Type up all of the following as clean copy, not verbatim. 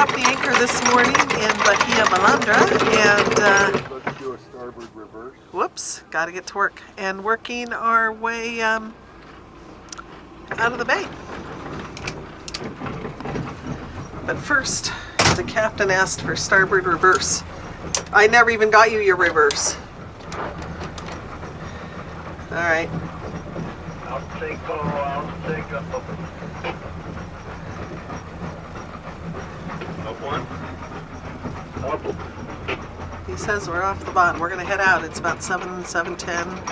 dropped the anchor this morning in Bahia Ballandra, and let's do a starboard reverse. whoops, got to get to work, and working our way out of the bay. But first, the captain asked for starboard reverse. I never even got you your reverse. All right. I'll take Up one. Up. He says we're off the bottom. We're gonna head out. It's about 7:10.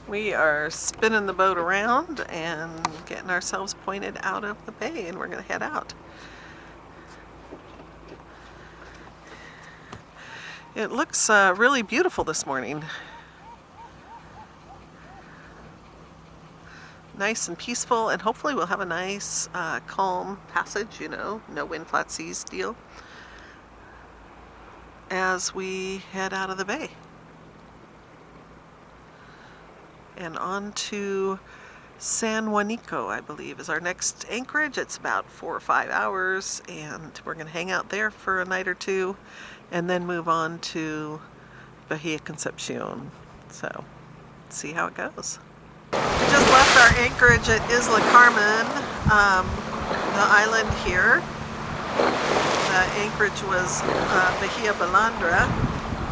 We are spinning the boat around and getting ourselves pointed out of the bay, and we're gonna head out. It looks really beautiful this morning. Nice and peaceful, and hopefully we'll have a nice calm passage, you know, no wind, flat seas deal, as we head out of the bay. And on to San Juanico, I believe, is our next anchorage. It's about 4 or 5 hours, and we're going to hang out there for a night or two, and then move on to Bahia Concepcion. So, see how it goes. We just left our anchorage at Isla Carmen, the island here. The anchorage was Bahia Ballandra,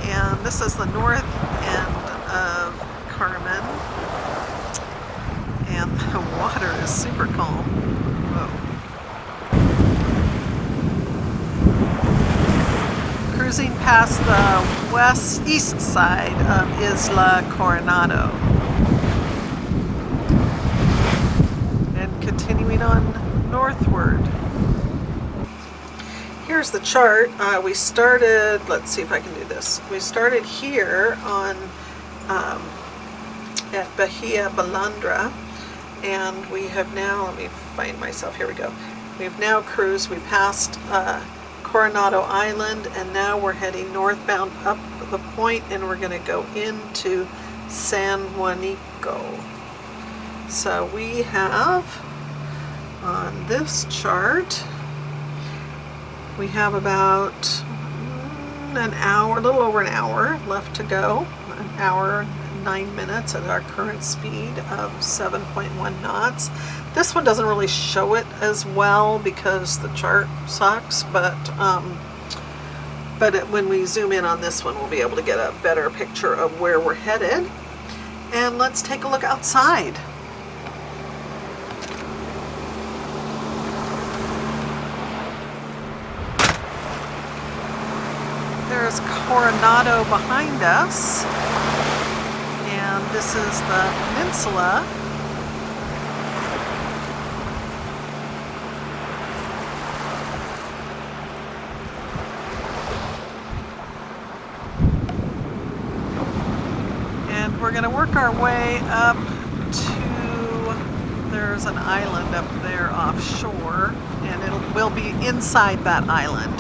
and this is the north end of Carmen, and the water is super calm. Whoa. Cruising past the east side of Isla Coronado. Continuing on northward. Here's the chart. We started, let's see if I can do this. We started here on at Bahia Ballandra, and we have now, let me find myself, here we go. We've now cruised, we passed Coronado Island, and now we're heading northbound up the point, and we're going to go into San Juanico. So we have, on this chart, we have about an hour, a little over an hour left to go. An hour and 9 minutes at our current speed of 7.1 knots. This one doesn't really show it as well because the chart sucks, but when we zoom in on this one, we'll be able to get a better picture of where we're headed. And let's take a look outside. There's Coronado behind us, and this is the peninsula. And we're going to work our way up to, there's an island up there offshore, and we'll be inside that island.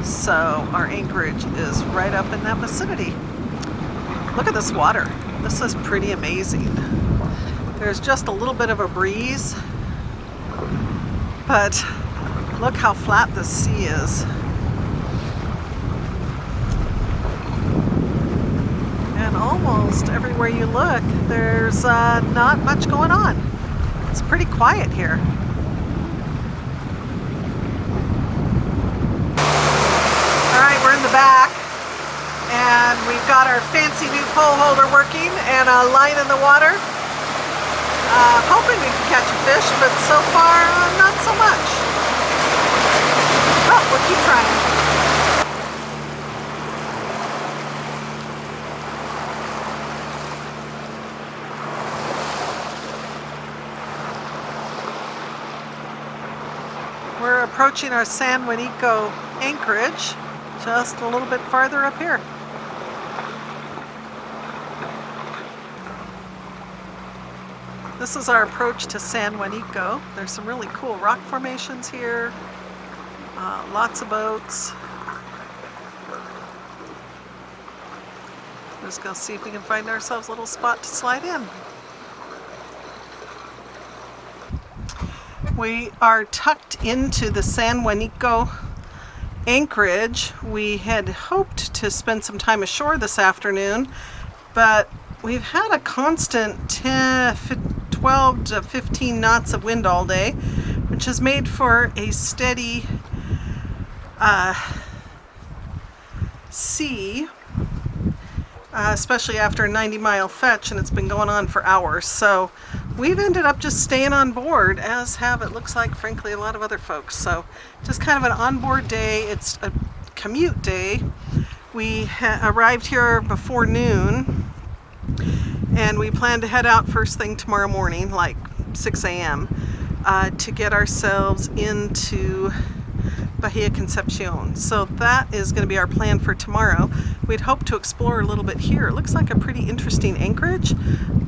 So our anchorage is right up in that vicinity. Look at this water. This is pretty amazing. There's just a little bit of a breeze, but look how flat the sea is. And almost everywhere you look, there's not much going on. It's pretty quiet here. Back, and we've got our fancy new pole holder working and a line in the water. Hoping we can catch a fish, but so far not so much. But we'll keep trying. We're approaching our San Juanico anchorage. Just a little bit farther up here. This is our approach to San Juanico. There's some really cool rock formations here. Lots of boats. Let's go see if we can find ourselves a little spot to slide in. We are tucked into the San Juanico anchorage. We had hoped to spend some time ashore this afternoon, but we've had a constant 12 to 15 knots of wind all day, which has made for a steady sea, especially after a 90-mile fetch, and it's been going on for hours. So we've ended up just staying on board, as have, it looks like, frankly, a lot of other folks. So just kind of an onboard day. It's a commute day. We arrived here before noon, and we plan to head out first thing tomorrow morning, like 6 a.m., to get ourselves into Bahia Concepcion. So that is going to be our plan for tomorrow. We'd hope to explore a little bit here. It looks like a pretty interesting anchorage,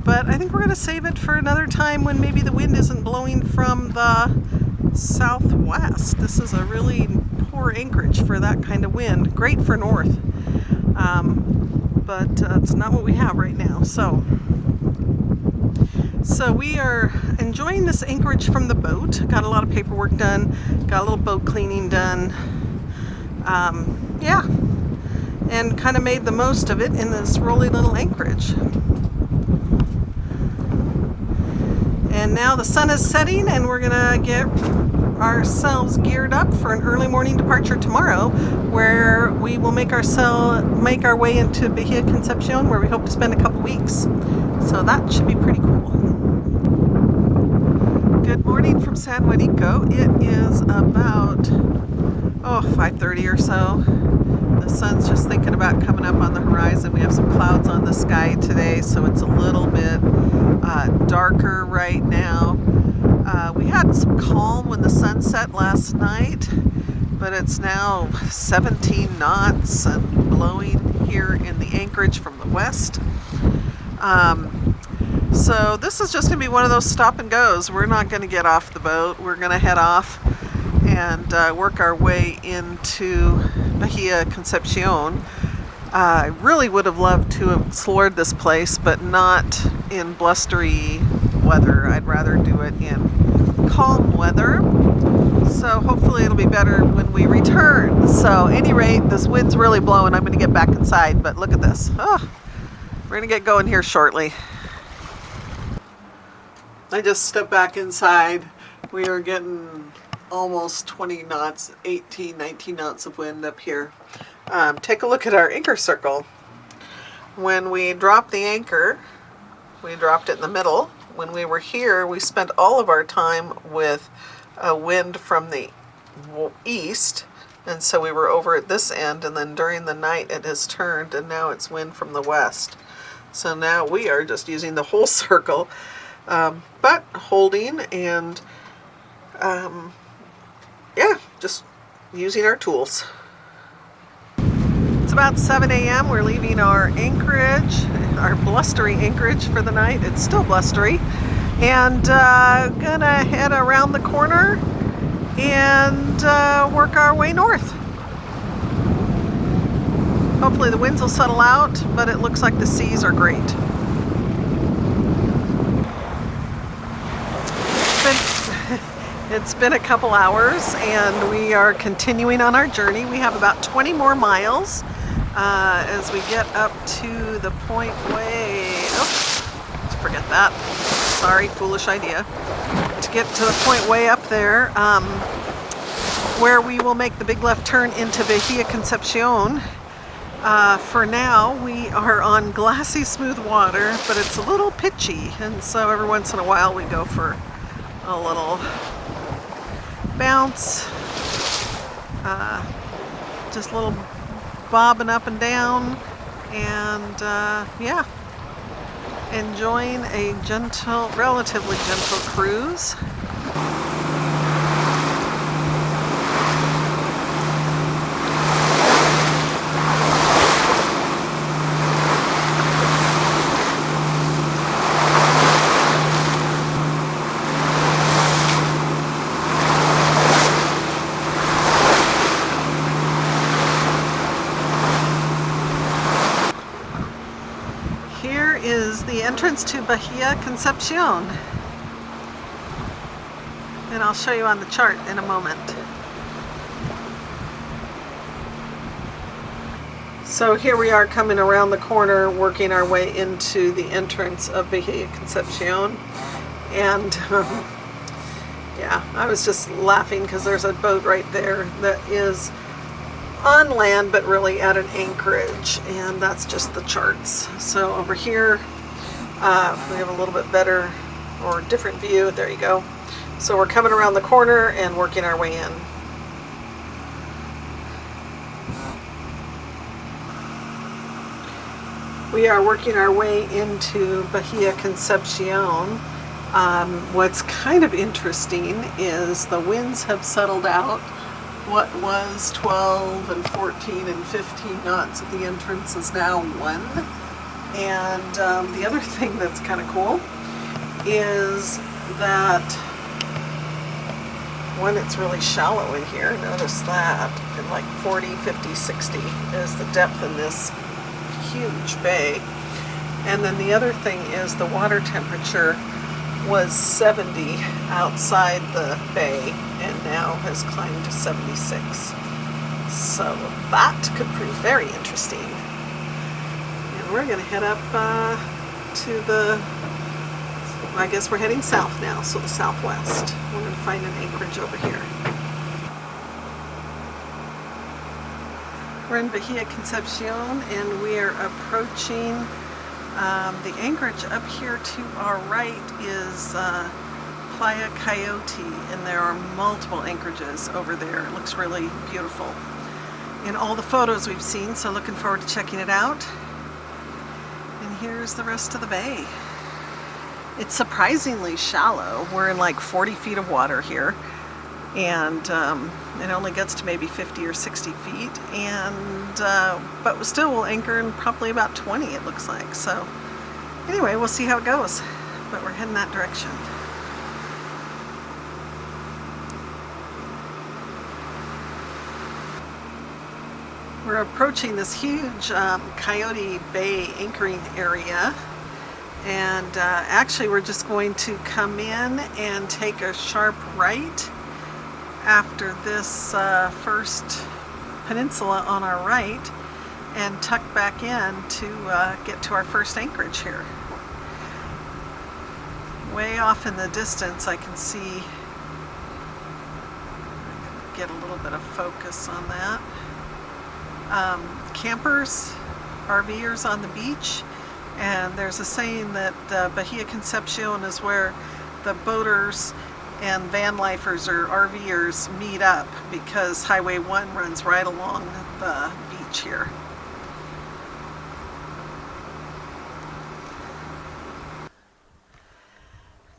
but I think we're going to save it for another time when maybe the wind isn't blowing from the southwest. This is a really poor anchorage for that kind of wind. Great for north, but it's not what we have right now. So we are enjoying this anchorage from the boat. Got a lot of paperwork done, got a little boat cleaning done. Yeah, and kind of made the most of it in this rolly little anchorage. And now the sun is setting, and we're gonna get ourselves geared up for an early morning departure tomorrow, where we will make our way into Bahia Concepcion, where we hope to spend a couple weeks. So that should be pretty cool. Good morning from San Juanico. It is about 5:30 or so. The sun's just thinking about coming up on the horizon. We have some clouds on the sky today, so it's a little bit darker right now. We had some calm when the sun set last night, but it's now 17 knots and blowing here in the anchorage from the west. So this is just going to be one of those stop and goes. We're not going to get off the boat. We're going to head off and work our way into Bahia Concepcion. I really would have loved to have explored this place, but not in blustery weather. I'd rather do it in calm weather. So hopefully it'll be better when we return. So at any rate, this wind's really blowing. I'm going to get back inside, but look at this. Oh, we're going to get going here shortly. I just stepped back inside. We are getting almost 20 knots, 18, 19 knots of wind up here. Take a look at our anchor circle. When we dropped the anchor, we dropped it in the middle. When we were here, we spent all of our time with a wind from the east, and so we were over at this end, and then during the night it has turned, and now it's wind from the west. So now we are just using the whole circle, but holding and yeah, just using our tools. It's about 7 a.m. We're leaving our anchorage, our blustery anchorage for the night. It's still blustery. And gonna head around the corner and work our way north. Hopefully the winds will settle out, but it looks like the seas are great. It's been a couple hours, and we are continuing on our journey. We have about 20 more miles as we get up to the point way. Oops, forget that. Sorry, foolish idea. To get to the point way up there, where we will make the big left turn into Bahia Concepcion. For now, we are on glassy, smooth water, but it's a little pitchy, and so every once in a while we go for a little bounce, just a little bobbing up and down, and yeah, enjoying a gentle, relatively gentle cruise. Is the entrance to Bahia Concepcion. And I'll show you on the chart in a moment. So here we are coming around the corner, working our way into the entrance of Bahia Concepcion. And yeah, I was just laughing because there's a boat right there that is on land but really at an anchorage, and that's just the charts. So over here we have a little bit better or different view. There you go. So we're coming around the corner and working our way in. We are working our way into Bahia Concepcion. What's kind of interesting is the winds have settled out. What was 12 and 14 and 15 knots at the entrance is now 1. And the other thing that's kind of cool is that when it's really shallow in here, notice that, in like 40, 50, 60 is the depth in this huge bay. And then the other thing is the water temperature was 70 outside the bay and now has climbed to 76. So that could prove very interesting. And we're going to head up to the, I guess we're heading south now, so the southwest. We're going to find an anchorage over here. We're in Bahia Concepcion and we are approaching the anchorage. Up here to our right is Playa Coyote, and there are multiple anchorages over there. It looks really beautiful in all the photos we've seen, so looking forward to checking it out. And here's the rest of the bay. It's surprisingly shallow. We're in like 40 feet of water here, and it only gets to maybe 50 or 60 feet, and but still we'll anchor in probably about 20, it looks like. So anyway, we'll see how it goes, but we're heading that direction. We're approaching this huge Coyote Bay anchoring area, and actually we're just going to come in and take a sharp right after this first peninsula on our right and tuck back in to get to our first anchorage here. Way off in the distance I can see, get a little bit of focus on that. Campers, RVers on the beach, and there's a saying that Bahia Concepcion is where the boaters and van lifers or RVers meet up, because Highway 1 runs right along the beach here.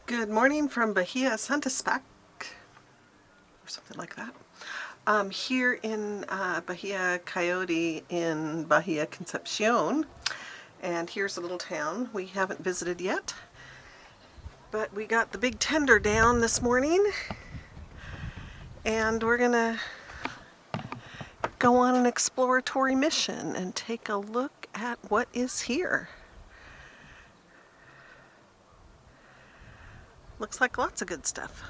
Good morning from Bahia Santa Spac, or something like that. Here in Bahia Coyote in Bahia Concepcion, and here's a little town we haven't visited yet, but we got the big tender down this morning and we're gonna go on an exploratory mission and take a look at what is here. Looks like lots of good stuff.